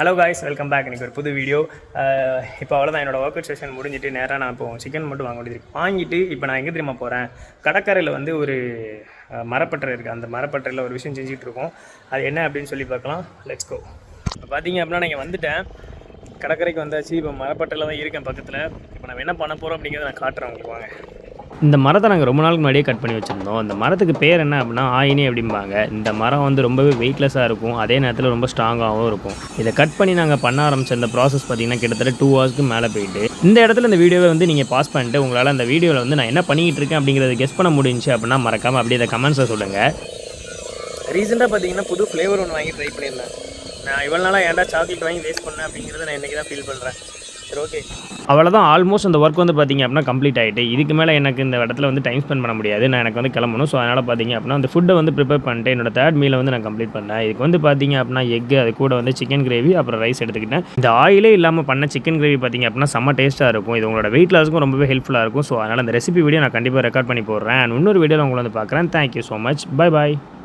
Hello guys, welcome back. இன்றைக்கி ஒரு புது வீடியோ. இப்போ அவ்வளோதான், என்னோடய ஒர்க் அவுட் செஷன் முடிஞ்சிட்டு நேராக நான் இப்போ சிக்கன் மட்டும் வாங்க வேண்டியது வாங்கிட்டு இப்போ நான் எங்கே தெரியுமா போகிறேன். கடற்கரையில் வந்து ஒரு மரப்பட்டறை இருக்குது. அந்த மரப்பட்டறையில் ஒரு விஷயம் செஞ்சுட்ருக்கோம். அது என்ன அப்படின்னு சொல்லி பார்க்கலாம். Let's go. இப்போ பார்த்தீங்க அப்படின்னா நீங்கள் வந்துட்டேன், கடற்கரைக்கு வந்தாச்சு. இப்போ மரப்பட்டறையில் தான் இருக்கேன் பக்கத்தில். இப்போ நம்ம என்ன பண்ண போகிறோம் அப்படிங்கிறத நான் காட்டுறேன் உங்களுக்கு, வாங்க. இந்த மரத்தை நாங்கள் ரொம்ப நாளுக்கு முன்னாடியே கட் பண்ணி வச்சுருந்தோம். இந்த மரத்துக்கு பேர் என்ன அப்படின்னா ஆயினி அப்படிம்பாங்க. இந்த மரம் வந்து ரொம்பவே வெயிட்லெஸ்ஸாக இருக்கும், அதே நேரத்தில் ரொம்ப ஸ்ட்ராங்காகவும் இருக்கும். இதை கட் பண்ணி நாங்கள் பண்ண ஆரம்பித்த இந்த ப்ராசஸ் பார்த்திங்கன்னா கிட்டத்தட்ட 2 ஹவர்ஸ்க்கு மேலே போயிட்டு, இந்த இடத்துல இந்த வீடியோவை வந்து நீங்கள் பாஸ் பண்ணிட்டு உங்களால் அந்த வீடியோவில் வந்து நான் என்ன பண்ணிக்கிட்டு இருக்கேன் அப்படிங்கிறத கெஸ் பண்ண முடிஞ்சு அப்படின்னா மறக்காமல் அப்படியே இதை கமெண்ட்ஸை சொல்லுங்கள். ரீசெண்டாக பார்த்தீங்கன்னா புது ஃப்ளேவர் ஒன்று வாங்கி ட்ரை பண்ணியிருந்தேன். நான் இவ்வளோ நாளாக ஏன்டா சாக்லேட் வாங்கி வேஸ்ட் பண்ணேன் அப்படிங்கிறத நான் இன்றைக்கி தான் ஃபீல் பண்ணுறேன். சரி, ஓகே. அவ்வளோதான், ஆல்மோஸ்ட் அந்த ஒர்க் வந்து பார்த்திங்க அப்படின்னா கம்ப்ளீட் ஆகிட்டு. இதுக்கு மேலே எனக்கு இந்த இடத்துல வந்து டைம் ஸ்பெண்ட் பண்ண முடியாது. நான் எனக்கு வந்து கிளம்பணும். ஸோ அதனால் பார்த்திங்க அப்படின்னா அந்த ஃபுட்டை வந்து ப்ரிப்பேர் பண்ணிட்டு என்னோட 3rd மீலை வந்து நான் கம்ப்ளீட் பண்ணேன். இதுக்கு வந்து பார்த்திங்க அப்படின்னா எக்கு, அது கூட வந்து சிக்கன் கிரேவி, அப்புறம் ரைஸ் எடுத்துக்கிட்டேன். இந்த ஆயிலே இல்லாமல் பண்ண சிக்கன் கிரேவி பார்த்திங்க அப்படின்னா செம்ம டேஸ்ட்டாக இருக்கும். இது உங்களோட வெயிட் லாஸுக்கும் ரொம்பவே ஹெல்ப்ஃபுல்லாக இருக்கும். ஸோ அதனால் அந்த ரெசிபி வீடியோ நான் கண்டிப்பாக ரெக்கார்ட் பண்ணி போடுறேன். அண்ட் இன்னொரு வீடியோவில் உங்களை வந்து பார்க்குறேன். Thank you so much. Bye bye.